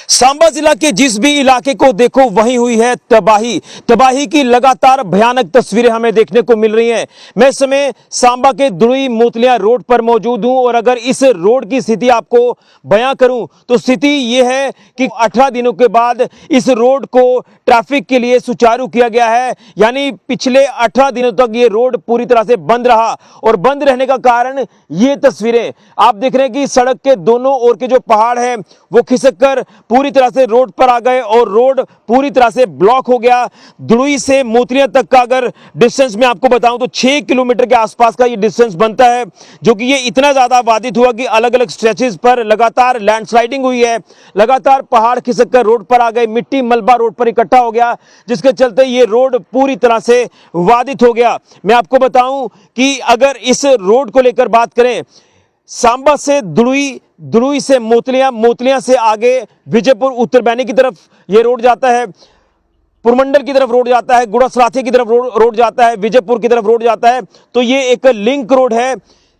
सांबा जिला के जिस भी इलाके को देखो वहीं हुई है तबाही। तबाही की लगातार भयानक तस्वीरें हमें देखने को मिल रही हैं। मैं इस समय सांबा के दुड़ी मोतलियां रोड पर मौजूद हूं और अगर इस रोड की स्थिति आपको बयां करूं तो स्थिति यह है कि 18 दिनों के बाद इस रोड को ट्रैफिक के लिए सुचारू किया गया है। यानी पिछले 18 दिनों तक ये रोड पूरी तरह से बंद रहा और बंद रहने का कारण ये तस्वीरें आप देख रहे हैं कि सड़क के दोनों ओर के जो पहाड़ है वो खिसक कर पूरी तरह से रोड पर आ गए और रोड पूरी तरह से ब्लॉक हो गया। दुड़ुई से मोतलियां तक का अगर डिस्टेंस में आपको बताऊं तो 6 किलोमीटर के आसपास का ये डिस्टेंस बनता है, जो कि ये इतना ज्यादा बाधित हुआ कि अलग अलग स्ट्रेचेस पर लगातार लैंडस्लाइडिंग हुई है, लगातार पहाड़ खिसक कर रोड पर आ गए, मिट्टी मलबा रोड पर इकट्ठा हो गया, जिसके चलते ये रोड पूरी तरह से बाधित हो गया। मैं आपको बताऊं कि अगर इस रोड को लेकर बात करें, सांबा से दुड़ुई, दुड़ुई से मोतलियां, मोतलियां से आगे विजयपुर उत्तरबैनी की तरफ ये रोड जाता है, पुरमंडल की तरफ रोड जाता है, गुड़ासलाथिया की तरफ रोड जाता है, विजयपुर की तरफ रोड जाता है। तो ये एक लिंक रोड है,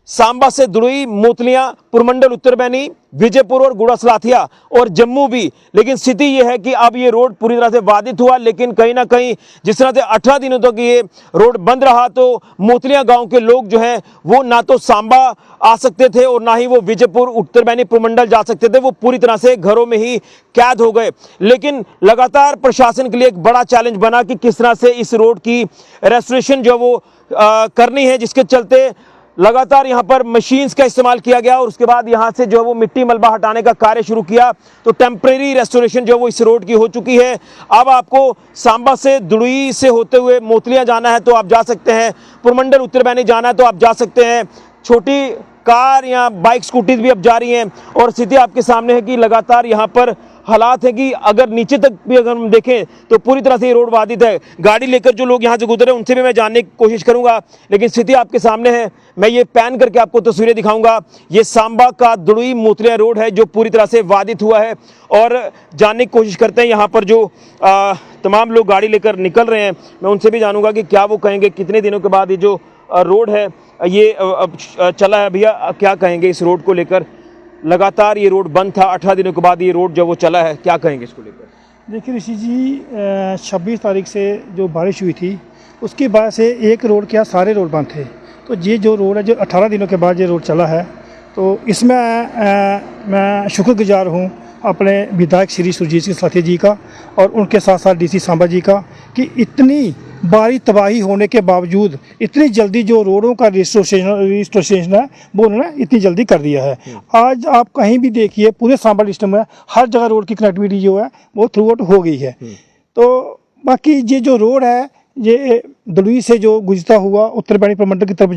सांबा से दुड़ुई, मोतलियां, पुरमंडल उत्तरबैनी, विजयपुर और गुड़ासलाथिया और जम्मू भी। लेकिन स्थिति यह है कि अब ये रोड पूरी तरह से बाधित हुआ, लेकिन कहीं ना कहीं जिस तरह से 18 दिनों तक ये रोड बंद रहा तो मोतलियां गांव के लोग जो हैं वो ना तो सांबा आ सकते थे और ना ही वो विजयपुर, उत्तरबैनी, पुरमंडल जा सकते थे। वो पूरी तरह से घरों में ही कैद हो गए। लेकिन लगातार प्रशासन के लिए एक बड़ा चैलेंज बना कि किस तरह से इस रोड की रेस्टोरेशन जो वो करनी है, जिसके चलते लगातार यहां पर मशीन्स का इस्तेमाल किया गया और उसके बाद यहां से जो है वो मिट्टी मलबा हटाने का कार्य शुरू किया। तो टेम्परेरी रेस्टोरेशन जो वो इस रोड की हो चुकी है। अब आपको सांबा से दुड़ुई से होते हुए मोतलियां जाना है तो आप जा सकते हैं, पुरमंडल उत्तरबैनी जाना है तो आप जा सकते हैं, छोटी कार या बाइक स्कूटीज भी अब जा रही हैं। और स्थिति आपके सामने है कि लगातार यहाँ पर हालात है कि अगर नीचे तक भी अगर हम देखें तो पूरी तरह से ये रोड बाधित है। गाड़ी लेकर जो लोग यहाँ से गुजरे उनसे भी मैं जानने की कोशिश करूंगा, लेकिन स्थिति आपके सामने है। मैं ये पैन करके आपको तस्वीरें दिखाऊंगा। ये सांबा का दुड़ुई मोतलियां रोड है जो पूरी तरह से बाधित हुआ है और जानने की कोशिश करते हैं यहाँ पर जो तमाम लोग गाड़ी लेकर निकल रहे हैं। मैं उनसे भी जानूंगा कि क्या वो कहेंगे कितने दिनों के बाद ये जो रोड है ये चला है। भैया क्या कहेंगे इस रोड को लेकर? लगातार ये रोड बंद था, 18 दिनों के बाद ये रोड जो वो चला है, क्या कहेंगे इसको लेकर? देखिए ऋषि जी, 26 तारीख से जो बारिश हुई थी उसके बाद से एक रोड क्या सारे रोड बंद थे। तो ये जो रोड है जो 18 दिनों के बाद ये रोड चला है, तो इसमें मैं शुक्रगुजार हूँ अपने विधायक श्री सुरजीत सिंह साथिया जी का और उनके साथ साथ डीसी सांबा जी का कि इतनी भारी तबाही होने के बावजूद इतनी जल्दी जो रोडों का रिस्टोरेशन है वो उन्होंने इतनी जल्दी कर दिया है। आज आप कहीं भी देखिए पूरे सांबा डिस्ट्रिक्ट में हर जगह रोड की कनेक्टिविटी जो है वो थ्रू आउट हो गई है। तो बाकी ये जो रोड है ये दुड़ुई से जो गुजरता हुआ उत्तरबैनी प्रमंडल की तरफ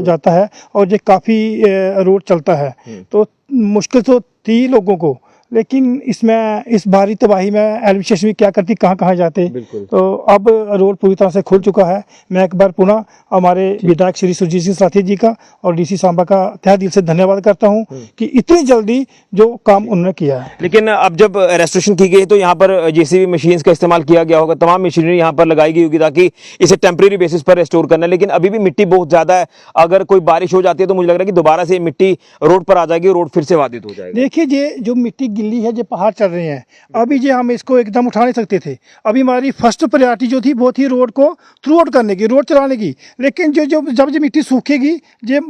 जाता है और ये काफ़ी रोड चलता है। तो मुश्किल तो थी लोगों को, लेकिन इसमें इस भारी तबाही में एडमिनिस्ट्रेशन भी क्या करती, कहाँ कहाँ जाते। तो अब रोड पूरी तरह से खुल चुका है। मैं एक बार पुनः हमारे विधायक श्री सुरजीत सिंह साथी जी का और डीसी सांबा का तहे दिल से धन्यवाद करता हूं कि इतनी जल्दी जो काम उन्होंने किया है। लेकिन अब जब रेस्टोरेशन की गई तो यहाँ पर जेसीबी मशीन्स का इस्तेमाल किया गया होगा, तमाम मशीनरी यहाँ पर लगाई गई होगी ताकि इसे टेम्परेरी बेसिस पर रेस्टोर करना है। लेकिन अभी भी मिट्टी बहुत ज्यादा है, अगर कोई बारिश हो जाती है तो मुझे लग रहा है कि दोबारा से मिट्टी रोड पर आ जाएगी, रोड फिर से बाधित हो जाएगी। देखिए ये जो मिट्टी गिल्ली है, जो पहाड़ चल रहे हैं, अभी जो हम इसको एकदम उठा नहीं सकते थे। अभी हमारी फर्स्ट प्रायोरिटी जो थी वो थी रोड को थ्रू आउट करने की, रोड चलाने की। लेकिन जब ये मिट्टी सूखेगी, ये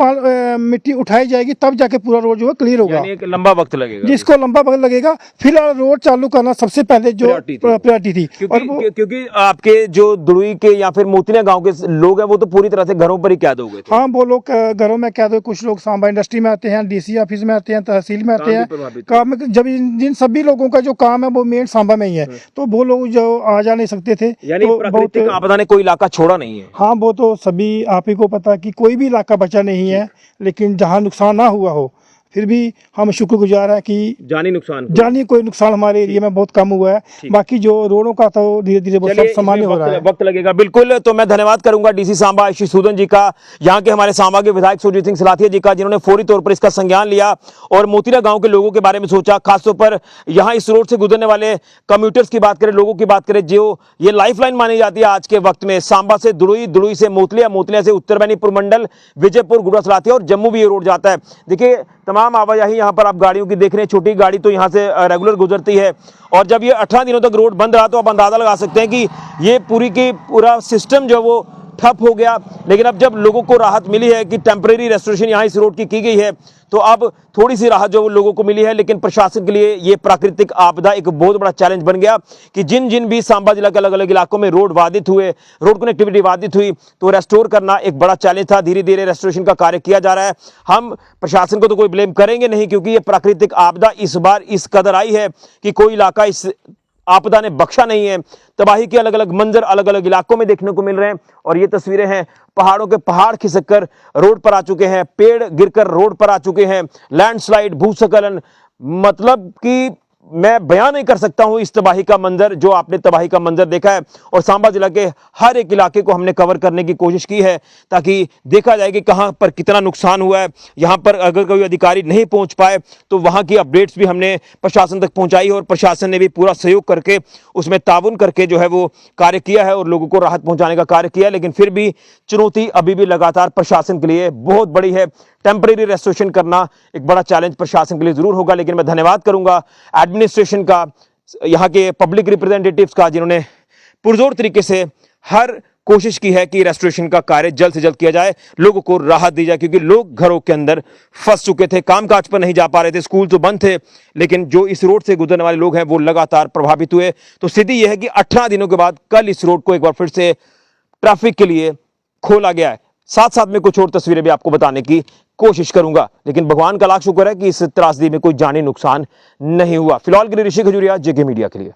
मिट्टी उठाई जाएगी, तब जाके पूरा रोड जो है क्लियर होगा। यानी एक लंबा वक्त लगेगा, जिसको लंबा वक्त लगेगा। फिलहाल रोड चालू करना सबसे पहले जो प्रायोरिटी थी। क्योंकि आपके जो दुड़ुई के या फिर मोतलियां गांव के लोग हैं वो तो पूरी तरह से घरों पर ही कैद हो गए थे। हाँ, वो लोग घरों में कैद हो। कुछ लोग सांबा इंडस्ट्री में आते हैं, डीसी ऑफिस में आते हैं, तहसील में आते हैं। काम जब जिन सभी लोगों का जो काम है वो मेन सांबा में ही है, तो वो लोग जो आ जा नहीं सकते थे। यानी प्राकृतिक आपदा ने कोई इलाका छोड़ा नहीं है। हाँ, वो तो सभी आप ही को पता कि कोई भी इलाका बचा नहीं है, लेकिन जहाँ नुकसान ना हुआ हो फिर भी हम शुक्रगुजार है कि जानी कोई नुकसान हमारे एरिया में बहुत कम हुआ है। बाकी जो रोडों का तो धीरे धीरे बहुत सामान्य हो रहा है, वक्त लगेगा। बिल्कुल, तो मैं धन्यवाद करूंगा डीसी सांबा श्री सूदन जी का, यहाँ के हमारे सांबा के विधायक सुरजीत सिंह सलाथिया जी का, जिन्होंने फौरी तौर पर इसका संज्ञान लिया और मोतीरा गांव के लोगों के बारे में सोचा। खासतौर पर यहाँ इस रोड से गुजरने वाले कम्यूटर्स की बात करें, लोगों की बात करें, जो ये लाइफलाइन मानी जाती है आज के वक्त में। सांबा से दुड़ुई, दुड़ुई से मोतलियां, मोतलियां से उत्तरबैनी, पुरमंडल, विजयपुर, गुड़ासलाथिया और जम्मू भी ये रोड जाता है। देखिए तमाम तमाम आवाजाही यहाँ पर आप गाड़ियों की देख रहे हैं। छोटी गाड़ी तो यहाँ से रेगुलर गुजरती है और जब ये 18 दिनों तक रोड बंद रहा तो आप अंदाजा लगा सकते हैं कि ये पूरी की पूरा सिस्टम जो वो ठप हो गया। लेकिन अब जब लोगों को राहत मिली है कि टेम्परेरी रेस्टोरेशन यहाँ इस रोड की गई है, तो अब थोड़ी सी राहत जो लोगों को मिली है। लेकिन प्रशासन के लिए ये प्राकृतिक आपदा एक बहुत बड़ा चैलेंज बन गया कि जिन जिन भी सांबा जिला के अलग अलग इलाकों में रोड बाधित हुए, रोड कनेक्टिविटी बाधित हुई, तो रेस्टोर करना एक बड़ा चैलेंज था। धीरे धीरे रेस्टोरेशन का कार्य किया जा रहा है। हम प्रशासन को तो कोई ब्लेम करेंगे नहीं, क्योंकि ये प्राकृतिक आपदा इस बार इस कदर आई है कि कोई इलाका इस आपदा ने बख्शा नहीं है। तबाही के अलग अलग मंजर अलग अलग इलाकों में देखने को मिल रहे हैं और ये तस्वीरें हैं, पहाड़ों के पहाड़ खिसक कर रोड पर आ चुके हैं, पेड़ गिरकर रोड पर आ चुके हैं, लैंडस्लाइड, भूस्खलन, मतलब कि मैं बयान नहीं कर सकता हूं इस तबाही का मंजर जो आपने तबाही का मंजर देखा है। और सांबा जिला के हर एक इलाके को हमने कवर करने की कोशिश की है ताकि देखा जाए कि कहां पर कितना नुकसान हुआ है। यहां पर अगर कोई अधिकारी नहीं पहुंच पाए तो वहां की अपडेट्स भी हमने प्रशासन तक पहुंचाई और प्रशासन ने भी पूरा सहयोग करके उसमें ताउन करके जो है वो कार्य किया है और लोगों को राहत पहुंचाने का कार्य किया है। लेकिन फिर भी चुनौती अभी भी लगातार प्रशासन के लिए बहुत बड़ी है। टेम्परेरी रेस्टोरेशन करना एक बड़ा चैलेंज प्रशासन के लिए जरूर होगा। लेकिन मैं धन्यवाद करूंगा एडमिनिस्ट्रेशन का, यहां के पब्लिक रिप्रेजेंटेटिव्स का, जिन्होंने पुरजोर तरीके से हर कोशिश की है कि रेस्टोरेशन का कार्य जल्द से जल्द किया जाए, लोगों को राहत दी जाए, क्योंकि लोग घरों के अंदर फंस चुके थे, कामकाज पर नहीं जा पा रहे थे, स्कूल तो बंद थे, लेकिन जो इस रोड से गुजरने वाले लोग हैं वो लगातार प्रभावित हुए। तो स्थिति यह है कि 18 दिनों के बाद कल इस रोड को एक बार फिर से ट्रैफिक के लिए खोला गया है। साथ साथ में कुछ और तस्वीरें भी आपको बताने की कोशिश करूंगा, लेकिन भगवान का लाख शुक्र है कि इस त्रासदी में कोई जानी नुकसान नहीं हुआ। फिलहाल के लिए ऋषि खजूरिया, जेके मीडिया के लिए।